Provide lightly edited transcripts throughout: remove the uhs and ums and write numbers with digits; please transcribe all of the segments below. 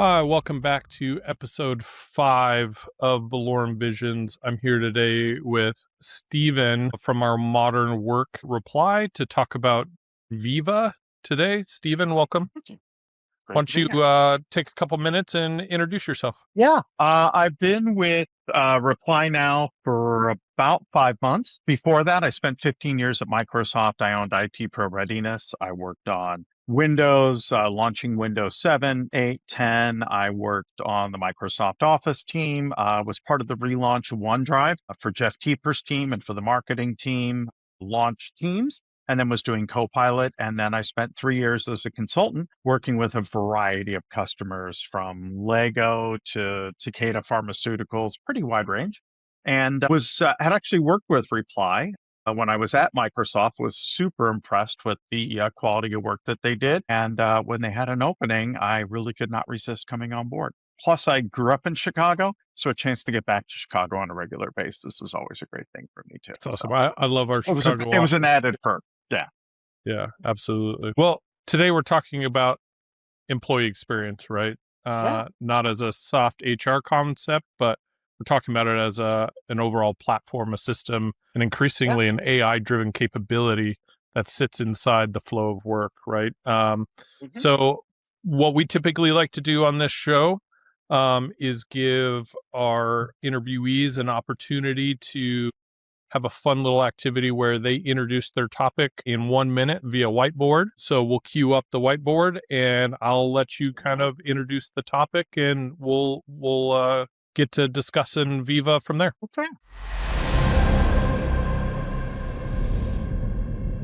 Hi, welcome back to episode 5 of Valorem Visions. I'm here today with Stephen from our Modern Work Reply to talk about Viva today. Stephen, welcome. Thank you. Why Great to don't be you here. take a couple minutes and introduce yourself? Yeah, I've been with Reply now for about 5 months. Before that, I spent 15 years at Microsoft. I owned IT Pro Readiness. I worked on Windows, launching Windows 7, 8, 10. I worked on the Microsoft Office team, was part of the relaunch of OneDrive for Jeff Teeper's team and for the marketing team, launch teams. And then was doing Copilot. And then I spent 3 years as a consultant working with a variety of customers from Lego to Takeda Pharmaceuticals, pretty wide range. And was had actually worked with Reply when I was at Microsoft, was super impressed with the quality of work that they did. And when they had an opening, I really could not resist coming on board. Plus, I grew up in Chicago, so a chance to get back to Chicago on a regular basis is always a great thing for me too. It's awesome. So I love our Chicago it was an office. added perk. Yeah. Yeah, absolutely. Well, today we're talking about employee experience, right? Yeah. Not as a soft HR concept, but we're talking about it as an overall platform, a system, and Yeah. increasingly an AI-driven capability that sits inside the flow of work, right? Mhm. So what we typically like to do on this show is give our interviewees an opportunity to have a fun little activity where they introduce their topic in 1 minute via whiteboard. So we'll queue up the whiteboard and I'll let you kind of introduce the topic and we'll get to discussing Viva from there. Okay.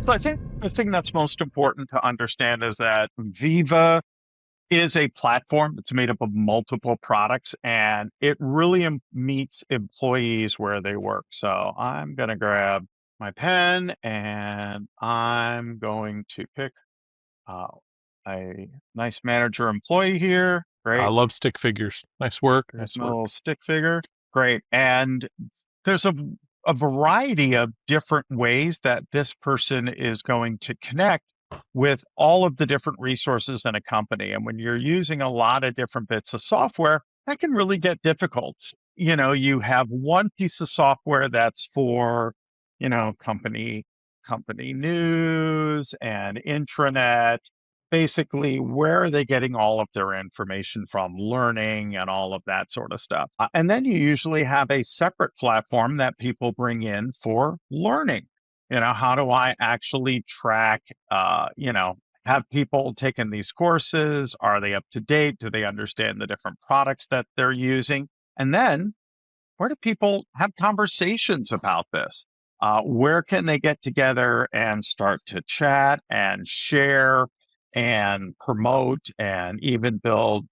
So I think the thing that's most important to understand is that Viva is a platform that's made up of multiple products and it really meets employees where they work. So I'm going to grab my pen and I'm going to pick uh, a nice manager employee here. I Great. love stick figures. Nice work. There's Nice my work. little stick figure. Great. And there's a variety of different ways that this person is going to connect with all of the different resources in a company. And when you're using a lot of different bits of software, that can really get difficult. You have one piece of software that's for, company news and intranet. Basically, where are they getting all of their information from, learning and all of that sort of stuff. And then you usually have a separate platform that people bring in for learning. How do I actually track, have people taken these courses? Are they up to date? Do they understand the different products that they're using? And then where do people have conversations about this? Where can they get together and start to chat and share and promote and even build,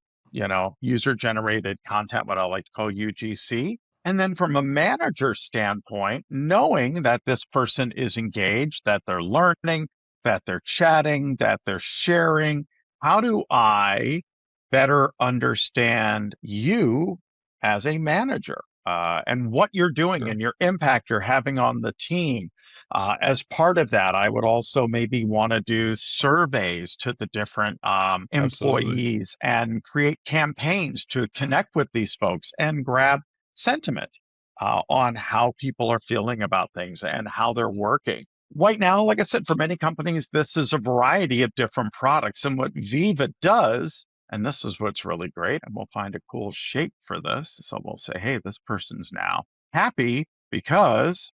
user generated content, what I like to call UGC? And then from a manager standpoint, knowing that this person is engaged, that they're learning, that they're chatting, that they're sharing, how do I better understand you as a manager? And what you're doing Sure. and your impact you're having on the team. As part of that, I would also maybe want to do surveys to the different Absolutely. employees and create campaigns to connect with these folks and grab sentiment on how people are feeling about things and how they're working. Right now, like I said, for many companies, this is a variety of different products. And what Viva does, and this is what's really great, and we'll find a cool shape for this. So we'll say, hey, this person's now happy because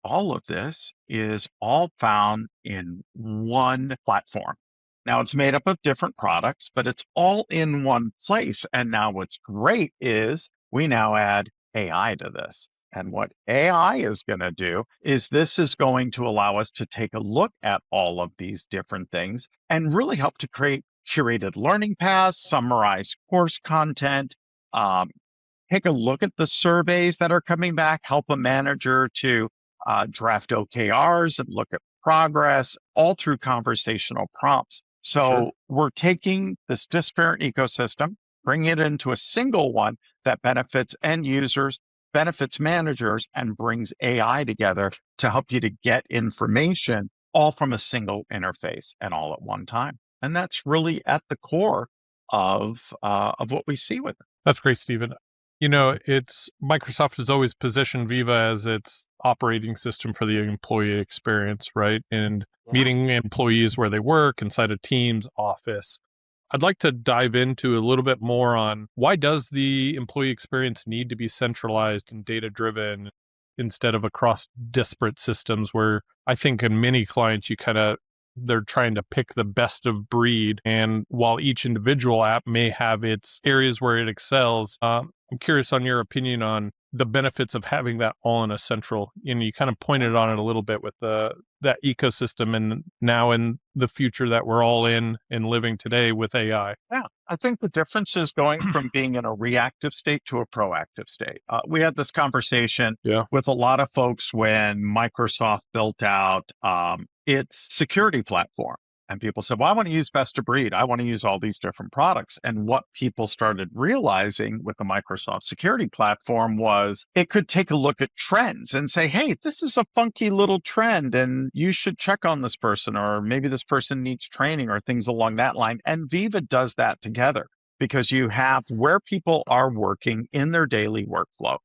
all of this is all found in one platform. Now it's made up of different products, but it's all in one place. And now what's great is we now add AI to this. And what AI is going to do is this is going to allow us to take a look at all of these different things and really help to create curated learning paths, summarize course content, um, take a look at the surveys that are coming back, help a manager to draft OKRs and look at progress, all through conversational prompts. Sure. So we're taking this disparate ecosystem, bringing it into a single one that benefits end users, benefits managers, and brings AI together to help you to get information all from a single interface and all at one time. And that's really at the core of what we see with it. That's great, Stephen. It's Microsoft has always positioned Viva as its operating system for the employee experience, right? And Yeah. meeting employees where they work inside a team's office. I'd like to dive into a little bit more on why does the employee experience need to be centralized and data driven instead of across disparate systems where I think in many clients they're trying to pick the best of breed. And while each individual app may have its areas where it excels, I'm curious on your opinion on the benefits of having that all in a central, and you kind of pointed on it a little bit with that ecosystem and now in the future that we're all in and living today with AI. Yeah, I think the difference is going from being in a reactive state to a proactive state. We had this conversation Yeah, with a lot of folks when Microsoft built out its security platform. And people said, well, I want to use best of breed. I want to use all these different products. And what people started realizing with the Microsoft security platform was it could take a look at trends and say, hey, this is a funky little trend and you should check on this person, or maybe this person needs training or things along that line. And Viva does that together because you have where people are working in their daily workflow.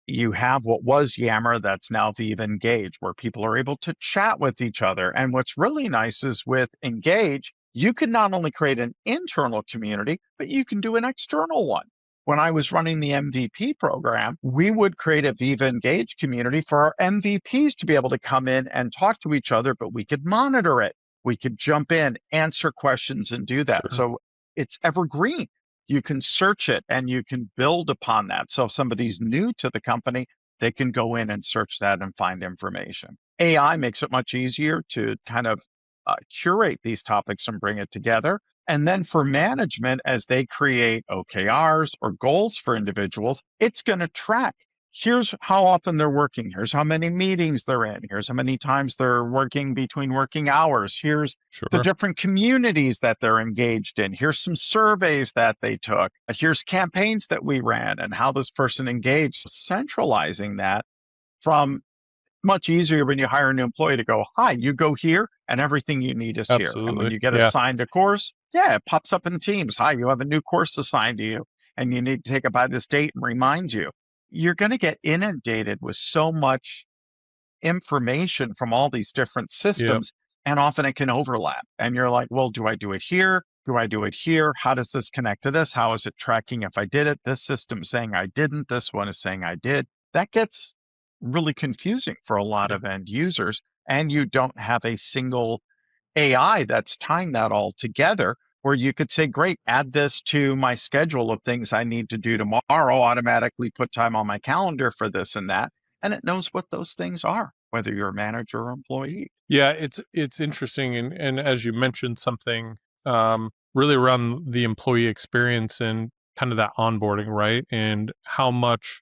You have what was Yammer, that's now Viva Engage, where people are able to chat with each other. And what's really nice is with Engage, you can not only create an internal community, but you can do an external one. When I was running the MVP program, we would create a Viva Engage community for our MVPs to be able to come in and talk to each other, but we could monitor it. We could jump in, answer questions, and do that. sure. So it's evergreen. You can search it and you can build upon that. So if somebody's new to the company, they can go in and search that and find information. AI makes it much easier to kind of curate these topics and bring it together. And then for management, as they create OKRs or goals for individuals, it's going to track. Here's how often they're working. Here's how many meetings they're in. Here's how many times they're working between working hours. Here's the Sure. different communities that they're engaged in. Here's some surveys that they took. Here's campaigns that we ran and how this person engaged. Centralizing that from much easier when you hire a new employee to go, hi, you go here and everything you need is here. And when Absolutely. you get Yeah. assigned a course, yeah, it pops up in Teams. Hi, you have a new course assigned to you and you need to take it by this date and remind you. You're going to get inundated with so much information from all these different Yeah. systems, and often it can overlap. And you're like, well, do I do it here? Do I do it here? How does this connect to this? How is it tracking if I did it? This system saying I didn't. This one is saying I did. That gets really confusing for a lot Yeah. of end users. And you don't have a single AI that's tying that all together where you could say, great, add this to my schedule of things I need to do tomorrow, automatically put time on my calendar for this and that. And it knows what those things are, whether you're a manager or employee. Yeah, it's interesting, and as you mentioned something really around the employee experience and kind of that onboarding, right? And how much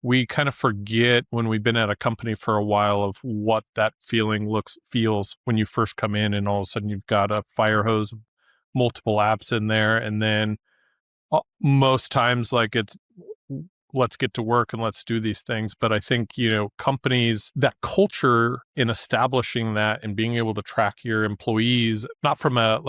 we kind of forget when we've been at a company for a while of what that feels when you first come in and all of a sudden you've got a fire hose of multiple apps in there, and then most times like it's let's get to work and let's do these things. But I think companies, that culture in establishing that and being able to track your employees, not from an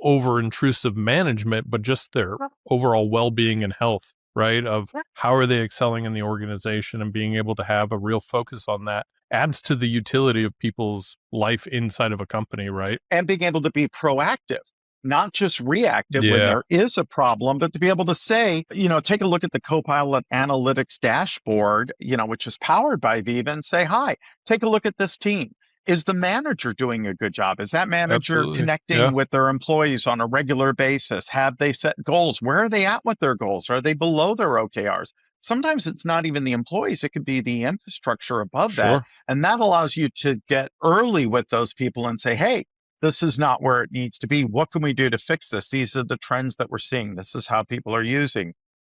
over intrusive management, but just their overall well-being and health, right, of how are they excelling in the organization, and being able to have a real focus on that adds to the utility of people's life inside of a company, right? And being able to be proactive, not just reactive when Yeah, there is a problem, but to be able to say, take a look at the Copilot Analytics dashboard, which is powered by Viva, and say, hi, take a look at this team. Is the manager doing a good job? Is that manager absolutely. connecting Yeah, with their employees on a regular basis? Have they set goals? Where are they at with their goals? Are they below their OKRs? Sometimes it's not even the employees, it could be the infrastructure above that. sure. And that allows you to get early with those people and say, hey, this is not where it needs to be. What can we do to fix this? These are the trends that we're seeing. This is how people are using.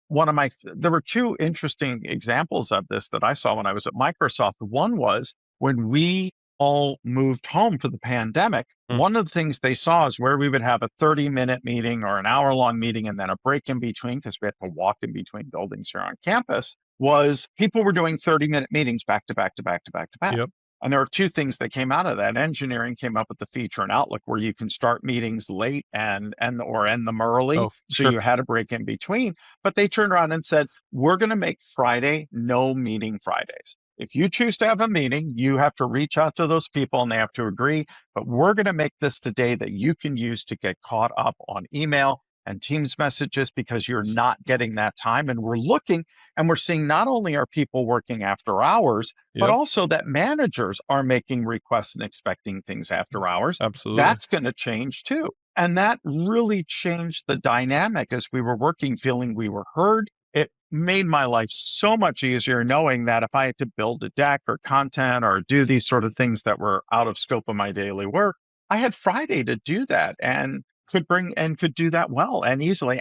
There were two interesting examples of this that I saw when I was at Microsoft. One was when we all moved home for the pandemic. Mm, One of the things they saw is where we would have a 30-minute meeting or an hour-long meeting and then a break in between because we had to walk in between buildings here on campus, was people were doing 30-minute meetings back to back to back to back to back. yep. And there are two things that came out of that. Engineering came up with the feature in Outlook where you can start meetings late and or end them early. Oh, So sure. you had a break in between. But they turned around and said, we're going to make Friday no meeting Fridays. If you choose to have a meeting, you have to reach out to those people and they have to agree. But we're going to make this the day that you can use to get caught up on email and Teams messages because you're not getting that time. And we're looking and we're seeing not only are people working after hours, but Yep. also that managers are making requests and expecting things after hours. Absolutely. That's going to change too. And that really changed the dynamic as we were working, feeling we were heard. It made my life so much easier knowing that if I had to build a deck or content or do these sort of things that were out of scope of my daily work, I had Friday to do that and could do that well and easily.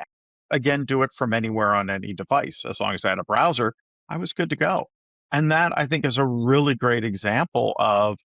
Again, do it from anywhere on any device. As long as I had a browser, I was good to go. And that I think is a really great example of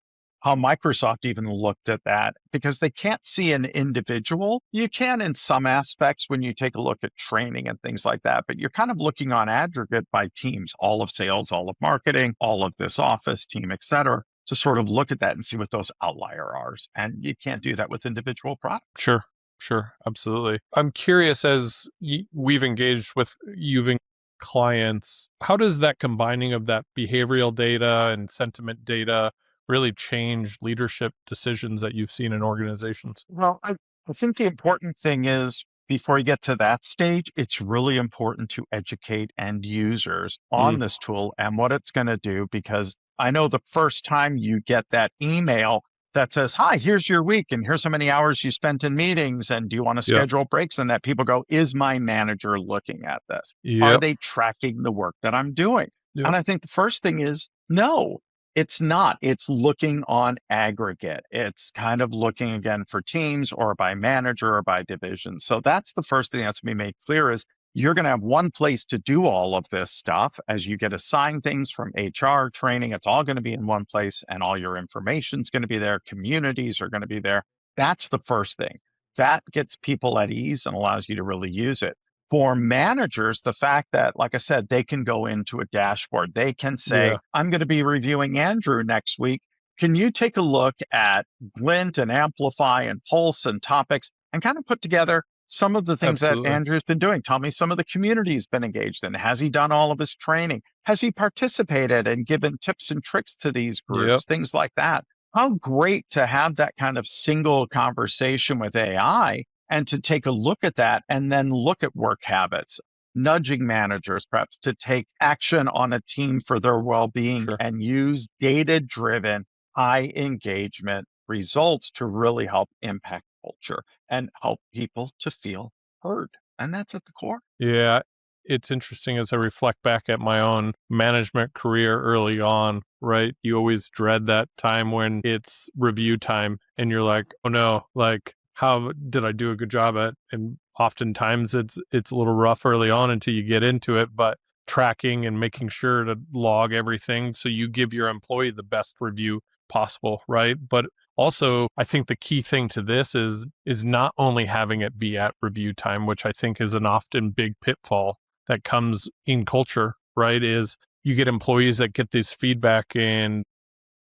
how Microsoft even looked at that because they can't see an individual. You can in some aspects when you take a look at training and things like that, but you're kind of looking on aggregate by teams, all of sales, all of marketing, all of this office team, et cetera, to sort of look at that and see what those outlier are. And you can't do that with individual products. Sure. Sure. Absolutely. I'm curious as we've engaged with using clients, how does that combining of that behavioral data and sentiment data really change leadership decisions that you've seen in organizations? Well, I think the important thing is before you get to that stage, it's really important to educate end users Mm, on this tool and what it's going to do. Because I know the first time you get that email that says, hi, here's your week, and here's how many hours you spent in meetings, and do you want to yep. schedule breaks? And that people go, is my manager looking at this? Are Yep. they tracking the work that I'm doing? Yep. And I think the first thing is no. It's not. It's looking on aggregate. It's kind of looking again for teams or by manager or by division. So that's the first thing that's to be made clear is you're going to have one place to do all of this stuff as you get assigned things from HR training. It's all going to be in one place and all your information is going to be there. Communities are going to be there. That's the first thing. That gets people at ease and allows you to really use it for managers, the fact that, like I said, they can go into a dashboard, they can say, Yeah. I'm going to be reviewing Andrew next week. Can you take a look at Glint and Amplify and Pulse and topics and kind of put together some of the things that Absolutely. Andrew's been doing? Tell me some of the community he's been engaged in. Has he done all of his training? Has he participated and given tips and tricks to these Yep. groups? Things like that. How great to have that kind of single conversation with AI and to take a look at that and then look at work habits, nudging managers perhaps to take action on a team for their well-being Sure. and use data-driven, high engagement results to really help impact culture and help people to feel heard. And that's at the core. Yeah, it's interesting as I reflect back at my own management career early on, right? You always dread that time when it's review time and you're like, "Oh no, like how did I do a good job at?" And oftentimes it's a little rough early on until you get into it, but tracking and making sure to log everything so you give your employee the best review possible, right? But also, I think the key thing to this is not only having it be at review time, which I think is an often big pitfall that comes in culture, right? Is you get employees that get this feedback in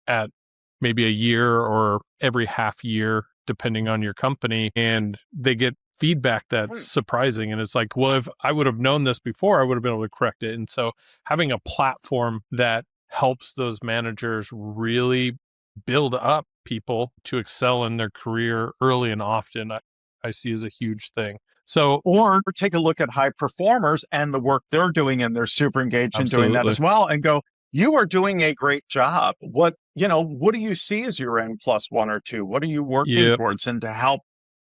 at maybe a year or every half year, depending on your company, and they get feedback that's surprising. And it's like, well, if I would have known this before, I would have been able to correct it. And so having a platform that helps those managers really build up people to excel in their career early and often, I see as a huge thing. So Or take a look at high performers and the work they're doing, and they're super engaged in doing that absolutely. as well, and go, you are doing a great job. What do you see as your N plus one or two? What are you working Yep. towards? And to help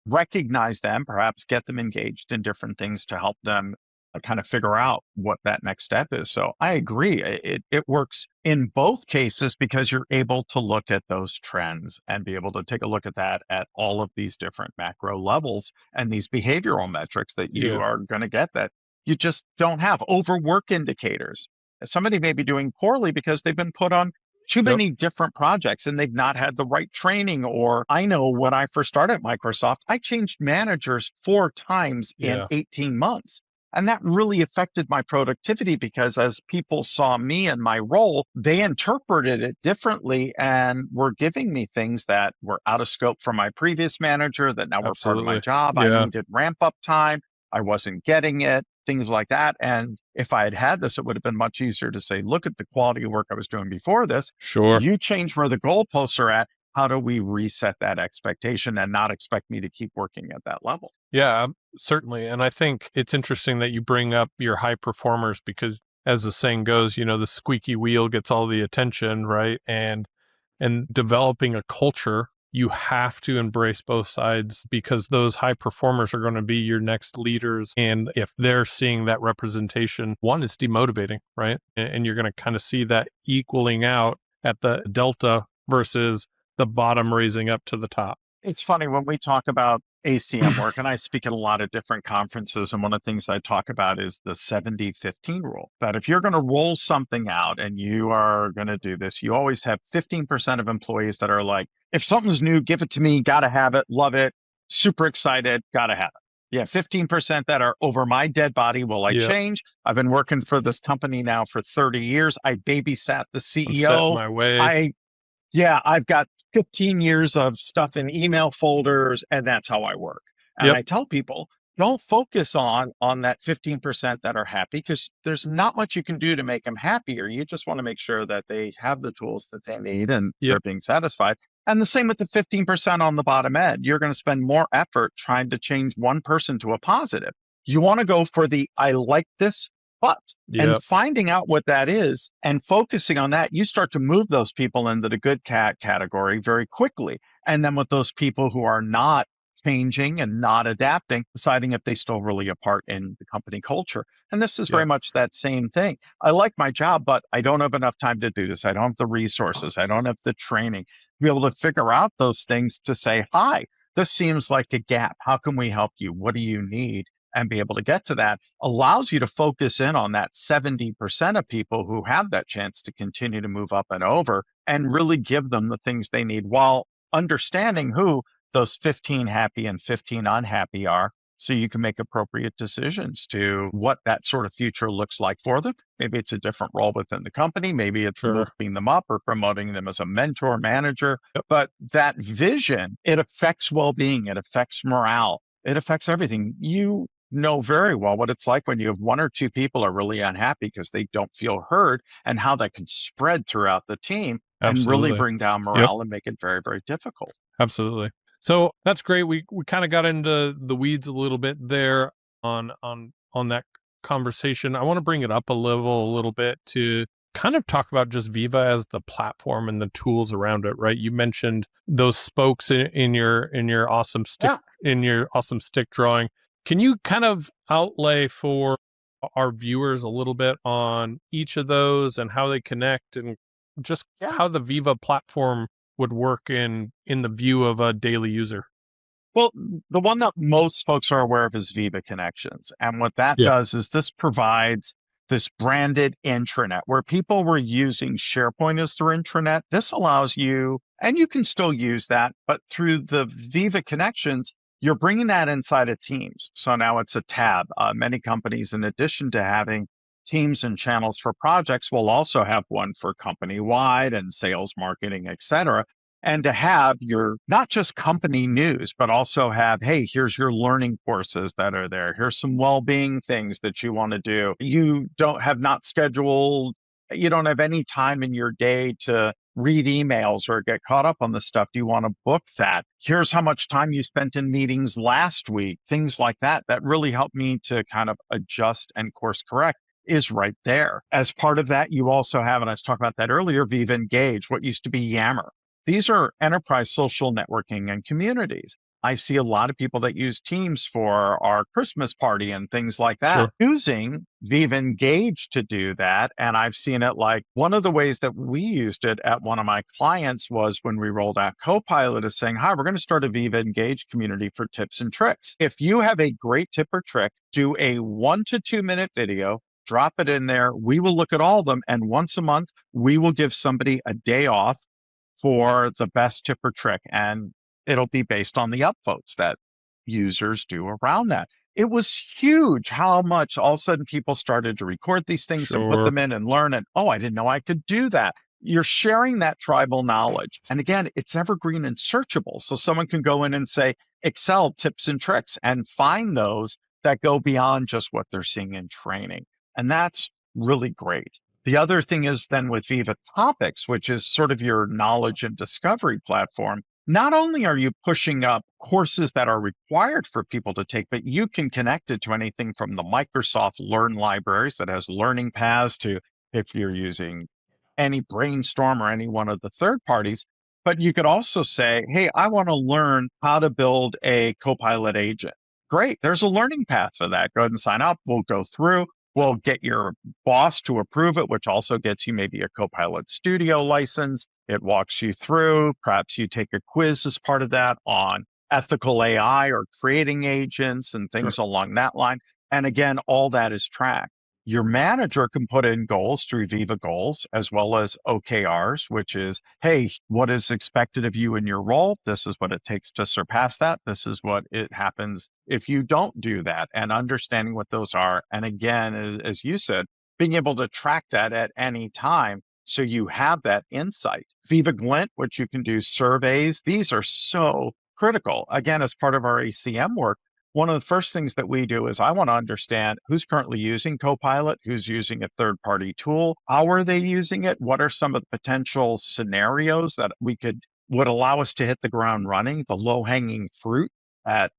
recognize them, perhaps get them engaged in different things to help them kind of figure out what that next step is. So I agree. It works in both cases because you're able to look at those trends and be able to take a look at that at all of these different macro levels and these behavioral metrics that you Yeah. are going to get that you just don't have. Overwork indicators. Somebody may be doing poorly because they've been put on too Yep. many different projects and they've not had the right training. Or I know when I first started at Microsoft, I changed managers 4 times in Yeah. 18 months. And that really affected my productivity because as people saw me and my role, they interpreted it differently and were giving me things that were out of scope for my previous manager that now were part of my Absolutely. job. I Yeah. needed ramp up time. I wasn't getting it, things like that. And if I had had this, it would have been much easier to say, look at the quality of work I was doing before this. Sure. You change where the goalposts are at. How do we reset that expectation and not expect me to keep working at that level? Yeah, certainly. And I think it's interesting that you bring up your high performers because as the saying goes, the squeaky wheel gets all the attention, right? And developing a culture, you have to embrace both sides because those high performers are going to be your next leaders. And if they're seeing that representation, one is demotivating, right? And you're going to kind of see that equaling out at the delta versus the bottom raising up to the top. It's funny when we talk about ACM work, and I speak at a lot of different conferences, and one of the things I talk about is the 70-15 rule. That if you're going to roll something out and you are going to do this, you always have 15% of employees that are like, if something's new, give it to me, gotta have it, love it, super excited, gotta have it. Yeah, 15% that are over my dead body. Will I Yeah, change? I've been working for this company now for 30 years. I babysat the I'm set in CEO. my way. I yeah, I've got 15 years of stuff in email folders, and that's how I work. And Yep. I tell people, don't focus on that 15% that are happy because there's not much you can do to make them happier. You just want to make sure that they have the tools that they need and Yep. they're being satisfied. And the same with the 15% on the bottom end. You're going to spend more effort trying to change one person to a positive. You want to go for the I like this, but and Yep. finding out what that is and focusing on that, you start to move those people into the good cat category very quickly. And then with those people who are not changing and not adapting, deciding if they still really a part in the company culture. And this is very Yep. much that same thing. I like my job, but I don't have enough time to do this. I don't have the resources. I don't have the training to be able to figure out those things to say, hi, this seems like a gap. How can we help you? What do you need? And be able to get to that allows you to focus in on that 70% of people who have that chance to continue to move up and over and really give them the things they need while understanding who those 15 happy and 15 unhappy are. So you can make appropriate decisions to what that sort of future looks like for them. Maybe it's a different role within the company. Maybe it's Sure. moving them up or promoting them as a mentor, manager. Yep. But that vision, it affects well being, it affects morale, it affects everything. You know very well what it's like when you have one or two people are really unhappy because they don't feel heard and how that can spread throughout the team and really Absolutely. bring down Yep. morale and make it very, very difficult. Absolutely. So that's great. We kind of got into the weeds a little bit there on that conversation. I want to bring it up a little bit to kind of talk about just Viva as the platform and the tools around it, right? You mentioned those spokes in your awesome stick Yeah. drawing. Can you kind of outlay for our viewers a little bit on each of those and how they connect and just Yeah. how the Viva platform would work in the view of a daily user? Well, the one that most folks are aware of is Viva Connections. And what that Yeah, does is this provides this branded intranet where people were using SharePoint as their intranet. This allows you, and you can still use that, but through the Viva Connections, you're bringing that inside of Teams. So now it's a tab. Many companies, in addition to having teams and channels for projects, will also have one for company wide and sales, marketing, et cetera, and to have your not just company news, but also have, hey, here's your learning courses that are there. Here's some well-being things that you want to do. You don't have not scheduled, you don't have any time in your day to read emails or get caught up on the stuff. Do you want to book that? Here's how much time you spent in meetings last week, things like that, that really helped me to kind of adjust and course correct is right there. As part of that, you also have, and I was talking about that earlier, Viva Engage, what used to be Yammer. These are enterprise social networking and communities. I see a lot of people that use Teams for our Christmas party and things like that, sure. using Viva Engage to do that. And I've seen it like one of the ways that we used it at one of my clients was when we rolled out Copilot is saying, hi, we're going to start a Viva Engage community for tips and tricks. If you have a great tip or trick, do a 1 to 2 minute video, drop it in there. We will look at all of them. And once a month, we will give somebody a day off for the best tip or trick. And it'll be based on the upvotes that users do around that. it was huge how much all of a sudden people started to record these things and put Sure. them in and learn. And oh, I didn't know I could do that. You're sharing that tribal knowledge. And again, it's evergreen and searchable. So someone can go in and say, Excel tips and tricks and find those that go beyond just what they're seeing in training. And that's really great. The other thing is then with Viva Topics, which is sort of your knowledge and discovery platform, not only are you pushing up courses that are required for people to take, but you can connect it to anything from the Microsoft Learn libraries that has learning paths to if you're using any Brainstorm or any one of the third parties. But you could also say, hey, I want to learn how to build a Copilot agent. Great. There's a learning path for that. Go ahead and sign up. We'll go through. We'll get your boss to approve it, which also gets you maybe a Copilot Studio license. It walks you through. Perhaps you take a quiz as part of that on ethical AI or creating agents and Sure. things along that line. And again, all that is tracked. Your manager can put in goals through Viva Goals as well as OKRs, which is, hey, what is expected of you in your role? This is what it takes to surpass that. This is what it happens if you don't do that, and understanding what those are. And again, as you said, being able to track that at any time so you have that insight. Viva Glint, which you can do surveys, these are so critical. Again, as part of our ACM work, one of the first things that we do is I want to understand who's currently using Copilot, who's using a third-party tool, how are they using it, what are some of the potential scenarios that would allow us to hit the ground running, the low-hanging fruit that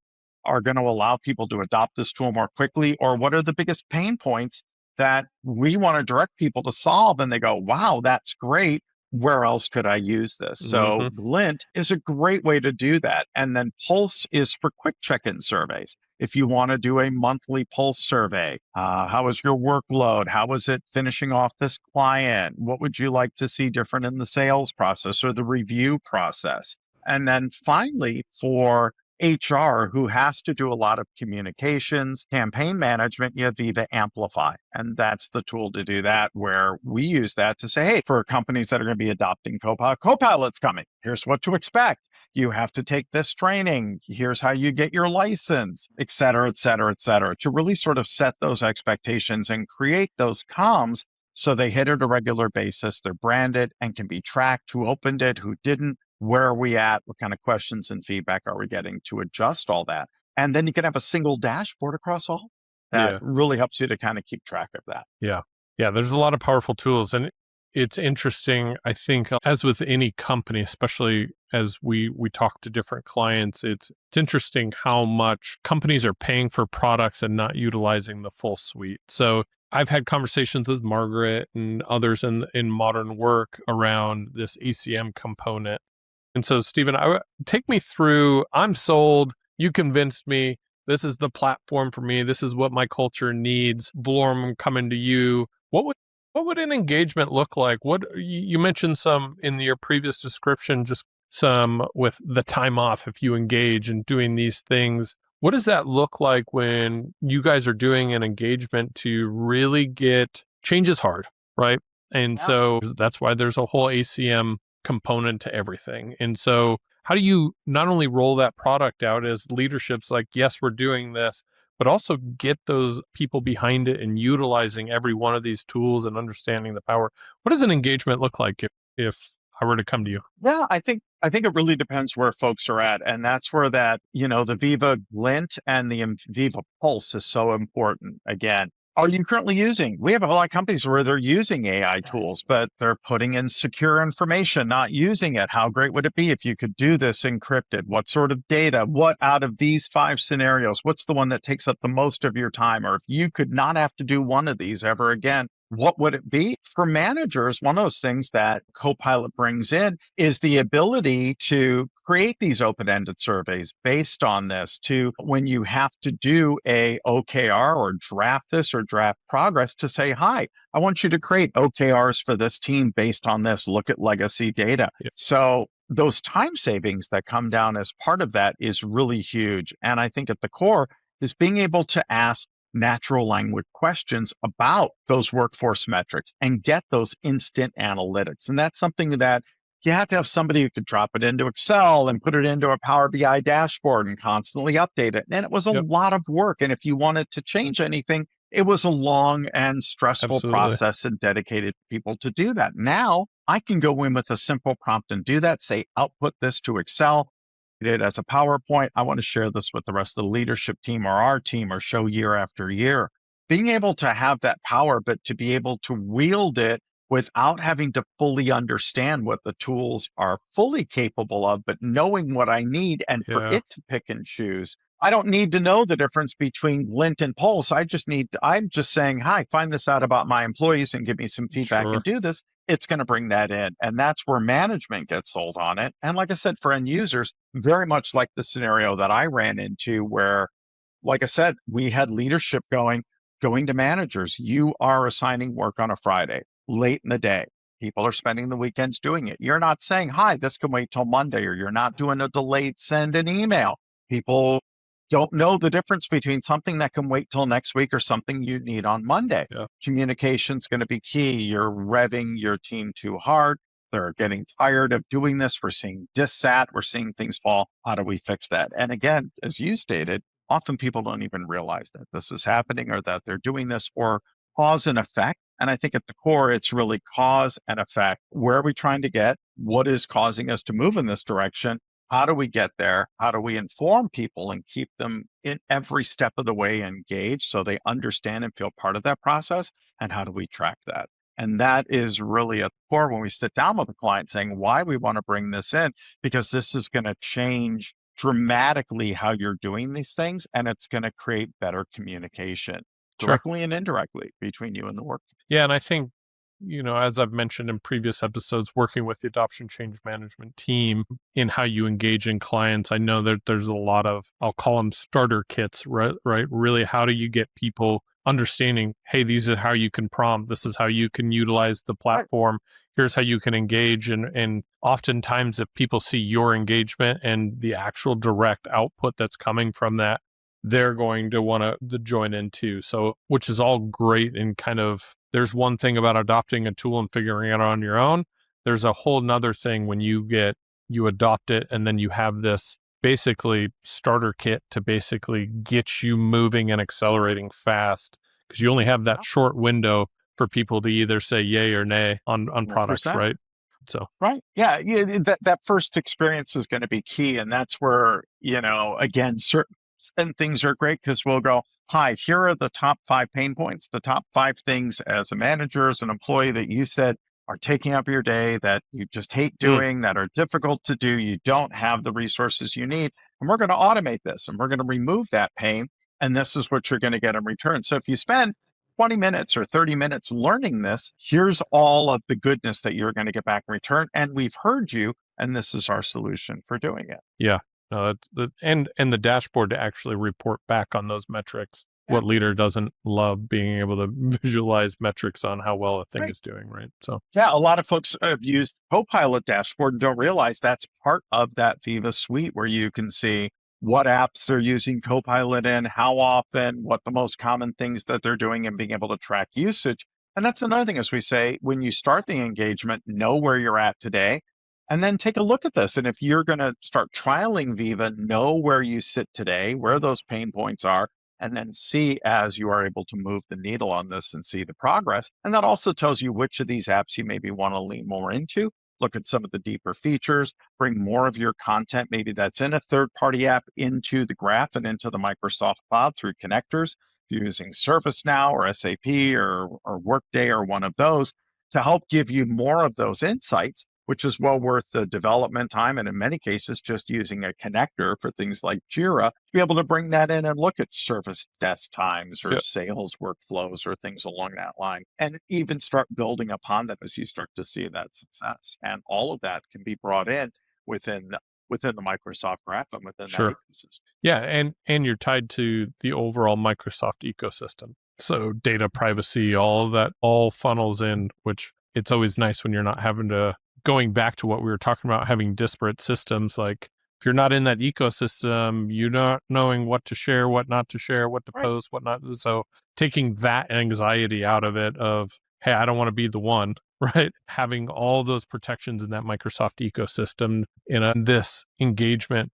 are going to allow people to adopt this tool more quickly, or what are the biggest pain points that we want to direct people to solve, and they go, wow, that's great. Where else could I use this? So Hmm. Glint is a great way to do that. And then Pulse is for quick check-in surveys. If you want to do a monthly Pulse survey, how is your workload? How is it finishing off this client? What would you like to see different in the sales process or the review process? And then finally, for HR, who has to do a lot of communications, campaign management, you have Viva Amplify. And that's the tool to do that, where we use that to say, hey, for companies that are going to be adopting Copilot, Copilot's coming. Here's what to expect. You have to take this training. Here's how you get your license, et cetera, et cetera, et cetera, to really sort of set those expectations and create those comms so they hit at a regular basis. They're branded and can be tracked, who opened it, who didn't, where are we at, what kind of questions and feedback are we getting, to adjust all that. And then you can have a single dashboard across all that Yeah. really helps you to kind of keep track of that. Yeah. Yeah. There's a lot of powerful tools. And it's interesting. I think, as with any company, especially as we talk to different clients, it's interesting how much companies are paying for products and not utilizing the full suite. So I've had conversations with Margaret and others in modern work around this ACM component. And so, Stephen, take me through. I'm sold. You convinced me. This is the platform for me. This is what my culture needs. Valorem, I'm coming to you. What would an engagement look like? What you mentioned some in your previous description, just some with the time off if you engage in doing these things. What does that look like when you guys are doing an engagement to really get change is hard, right? And Yeah. so that's why there's a whole ACM component to everything. And so how do you not only roll that product out as leadership's like, yes, we're doing this, but also get those people behind it and utilizing every one of these tools and understanding the power? What does an engagement look like if I were to come to you? Yeah, I think it really depends where folks are at, and that's where that the Viva Glint and the Viva Pulse is so important. Again, are you currently using? We have a lot of companies where they're using AI tools, but they're putting in secure information, not using it. How great would it be if you could do this encrypted? What sort of data? What out of these 5 scenarios? What's the one that takes up the most of your time? Or if you could not have to do one of these ever again, what would it be? For managers, one of those things that Copilot brings in is the ability to create these open-ended surveys based on this, to when you have to do a OKR or draft this or draft progress, to say, hi, I want you to create OKRs for this team based on this. Look at legacy data. Yeah. So those time savings that come down as part of that is really huge. And I think at the core is being able to ask natural language questions about those workforce metrics and get those instant analytics. And that's something that You have to have somebody who could drop it into Excel and put it into a Power BI dashboard and constantly update it. And it was a Yep. lot of work. And if you wanted to change anything, it was a long and stressful Absolutely. process and dedicated people to do that. Now I can go in with a simple prompt and do that, say, output this to Excel, it as a PowerPoint. I want to share this with the rest of the leadership team or our team or show year after year. Being able to have that power, but to be able to wield it without having to fully understand what the tools are fully capable of, but knowing what I need and for Yeah. it to pick and choose. I don't need to know the difference between Lint and Pulse. I'm just saying, hi, find this out about my employees and give me some feedback and Sure. do this. It's going to bring that in. And that's where management gets sold on it. And like I said, for end users, very much like the scenario that I ran into where, like I said, we had leadership going to managers. You are assigning work on a Friday late in the day. People are spending the weekends doing it. You're not saying, hi, this can wait till Monday, or you're not doing a delayed send an email. People don't know the difference between something that can wait till next week or something you need on Monday. Yeah. Communication's going to be key. You're revving your team too hard. They're getting tired of doing this. We're seeing dissat. We're seeing things fall. How do we fix that? And again, as you stated, often people don't even realize that this is happening or that they're doing this, or cause and effect. And I think at the core, it's really cause and effect. Where are we trying to get? What is causing us to move in this direction? How do we get there? How do we inform people and keep them in every step of the way engaged so they understand and feel part of that process? And how do we track that? And that is really at the core when we sit down with a client saying why we want to bring this in, because this is going to change dramatically how you're doing these things, and it's going to create better communication Sure. directly and indirectly between you and the work. Yeah, and I think, as I've mentioned in previous episodes, working with the adoption change management team in how you engage in clients, I know that there's a lot of, I'll call them starter kits, right? Right? Really, how do you get people understanding, hey, these are how you can prompt, this is how you can utilize the Right. platform, here's how you can engage. And oftentimes if people see your engagement and the actual direct output that's coming from that, they're going to want to join in too. So, which is all great. And kind of, there's one thing about adopting a tool and figuring it out on your own. There's a whole nother thing when you adopt it and then you have this basically starter kit to basically get you moving and accelerating fast, because you only have that short window for people to either say yay or nay on products, 100%. right? So, Right. Yeah. Yeah. That first experience is going to be key. And that's where, again, certain things are great because we'll go, hi, here are the top 5 pain points, the top 5 things as a manager, as an employee that you said are taking up your day that you just hate mm, doing, that are difficult to do. You don't have the resources you need. And we're going to automate this and we're going to remove that pain. And this is what you're going to get in return. So if you spend 20 minutes or 30 minutes learning this, here's all of the goodness that you're going to get back in return. And we've heard you, and this is our solution for doing it. yeah, no, that's and the dashboard to actually report back on those metrics. Yeah, What leader doesn't love being able to visualize metrics on how well a thing great. is doing, right? So, Yeah, a lot of folks have used Copilot dashboard and don't realize that's part of that Viva suite where you can see what apps they're using Copilot in, how often, what the most common things that they're doing, and being able to track usage. And that's another thing, as we say, when you start the engagement, know where you're at today, and then take a look at this. And if you're going to start trialing Viva, know where you sit today, where those pain points are, and then see as you are able to move the needle on this and see the progress. And that also tells you which of these apps you maybe want to lean more into, look at some of the deeper features, bring more of your content, maybe that's in a third-party app, into the graph and into the Microsoft Cloud through connectors, if you're using ServiceNow or SAP or Workday or one of those, to help give you more of those insights, which is well worth the development time. And in many cases, just using a connector for things like Jira to be able to bring that in and look at service desk times or yeah, sales workflows or things along that line, and even start building upon that as you start to see that success. And all of that can be brought in within within the Microsoft graph and within that sure. ecosystem. Yeah, and you're tied to the overall Microsoft ecosystem. So data privacy, all of that all funnels in, which it's always nice when you're not having to, going back to what we were talking about, having disparate systems. Like if you're not in that ecosystem, you're not knowing what to share, what not to share, what to Right. post, what not. So taking that anxiety out of it of, hey, I don't want to be the one. right? Having all those protections in that Microsoft ecosystem in this engagement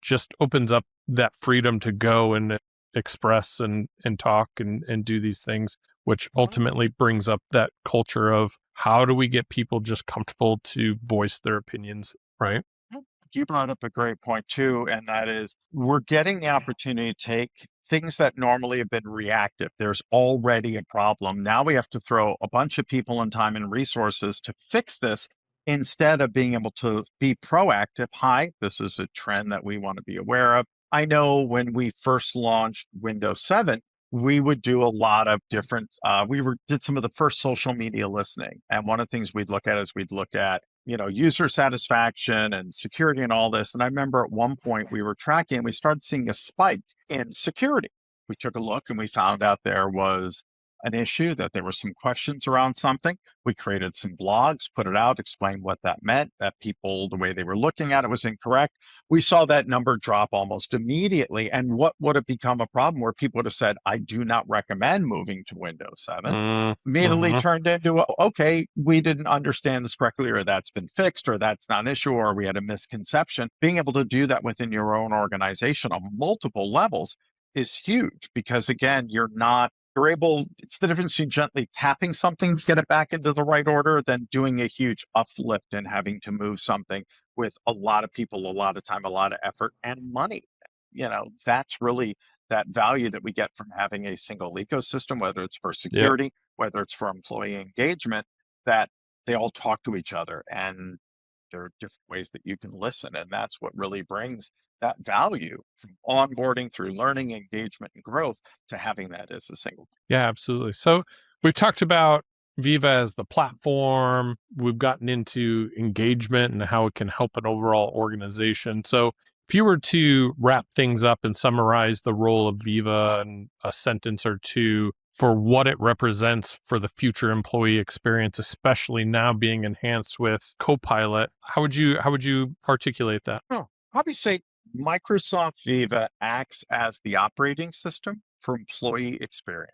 just opens up that freedom to go and express and talk and do these things, which ultimately brings up that culture of how do we get people just comfortable to voice their opinions, right? You brought up a great point too, and that is we're getting the opportunity to take things that normally have been reactive. There's already a problem. Now we have to throw a bunch of people and time and resources to fix this instead of being able to be proactive. Hi, this is a trend that we want to be aware of. I know when we first launched Windows 7, we would do a lot of different did some of the first social media listening. And one of the things we'd look at is we'd look at user satisfaction and security and all this. And I remember at one point we were tracking, we started seeing a spike in security. We took a look and we found out there was an issue, that there were some questions around something. We created some blogs, put it out, explained what that meant, that people, the way they were looking at it was incorrect. We saw that number drop almost immediately. And what would have become a problem where people would have said, I do not recommend moving to Windows 7, immediately Mm-hmm. turned into, okay, we didn't understand this correctly, or that's been fixed, or that's not an issue, or we had a misconception. Being able to do that within your own organization on multiple levels is huge because, again, you're able, it's the difference between gently tapping something to get it back into the right order than doing a huge uplift and having to move something with a lot of people, a lot of time, a lot of effort and money. That's really that value that we get from having a single ecosystem, whether it's for Yeah. security, whether it's for employee engagement, that they all talk to each other and there are different ways that you can listen. And that's what really brings that value from onboarding through learning, engagement, and growth to having that as a single. Yeah, absolutely. So we've talked about Viva as the platform. We've gotten into engagement and how it can help an overall organization. So if you were to wrap things up and summarize the role of Viva in a sentence or two for what it represents for the future employee experience, especially now being enhanced with Copilot, how would you articulate that? Oh, probably say Microsoft Viva acts as the operating system for employee experience.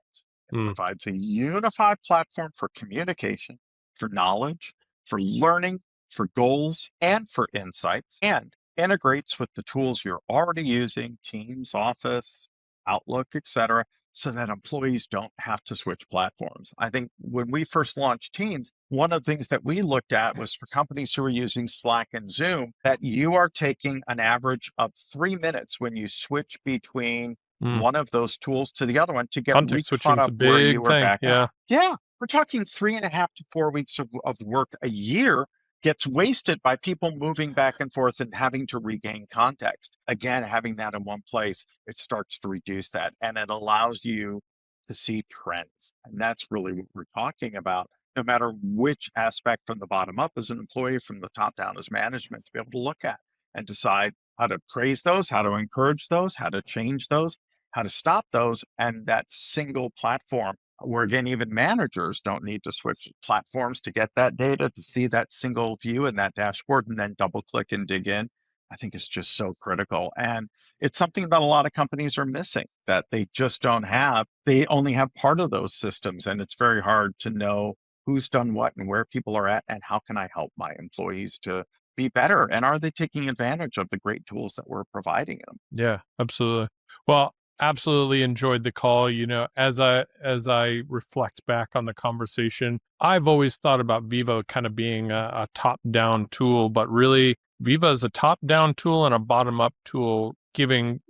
It Mm, provides a unified platform for communication, for knowledge, for learning, for goals, and for insights, and integrates with the tools you're already using, Teams, Office, Outlook, etc., so that employees don't have to switch platforms. I think when we first launched Teams, one of the things that we looked at was for companies who are using Slack and Zoom, that you are taking an average of 3 minutes when you switch between mm. one of those tools to the other one to get Context re-caught switching is a up where you big were thing. back out. Yeah. Yeah, we're talking 3.5 to 4 weeks of work a year gets wasted by people moving back and forth and having to regain context. Again, having that in one place, it starts to reduce that and it allows you to see trends. And that's really what we're talking about, no matter which aspect from the bottom up as an employee, from the top down as management, to be able to look at and decide how to praise those, how to encourage those, how to change those, how to stop those. And that single platform where, again, even managers don't need to switch platforms to get that data, to see that single view and that dashboard and then double click and dig in, I think is just so critical. And it's something that a lot of companies are missing, that they just don't have. They only have part of those systems, and it's very hard to know who's done what and where people are at, and how can I help my employees to be better? And are they taking advantage of the great tools that we're providing them? Yeah, absolutely. Well, absolutely enjoyed the call. As I reflect back on the conversation, I've always thought about Vivo kind of being a top-down tool, but really Viva is a top-down tool and a bottom-up tool, giving,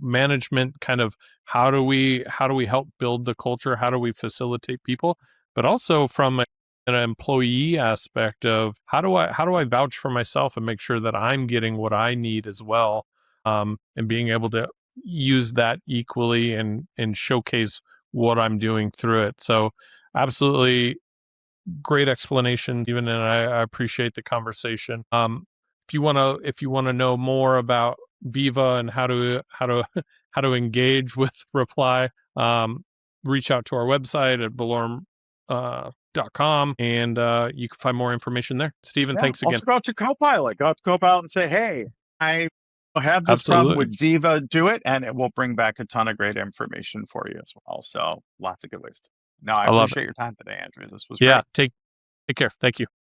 management kind of how do we help build the culture? How do we facilitate people? But also from an employee aspect of how do I vouch for myself and make sure that I'm getting what I need as well, and being able to use that equally and showcase what I'm doing through it. So absolutely great explanation, even, and I appreciate the conversation. If you want to know more about Viva and how to how to engage with Reply, reach out to our website at valorem.com, and you can find more information there. Stephen, Yeah. thanks again. Also go to Copilot. Go to Copilot and say, hey, I have this problem Absolutely. with Viva, do it, and it will bring back a ton of great information for you as well. So lots of good ways. No, I I love it. appreciate your time today, Andrew. This was Yeah. great. Take Take care. Thank you.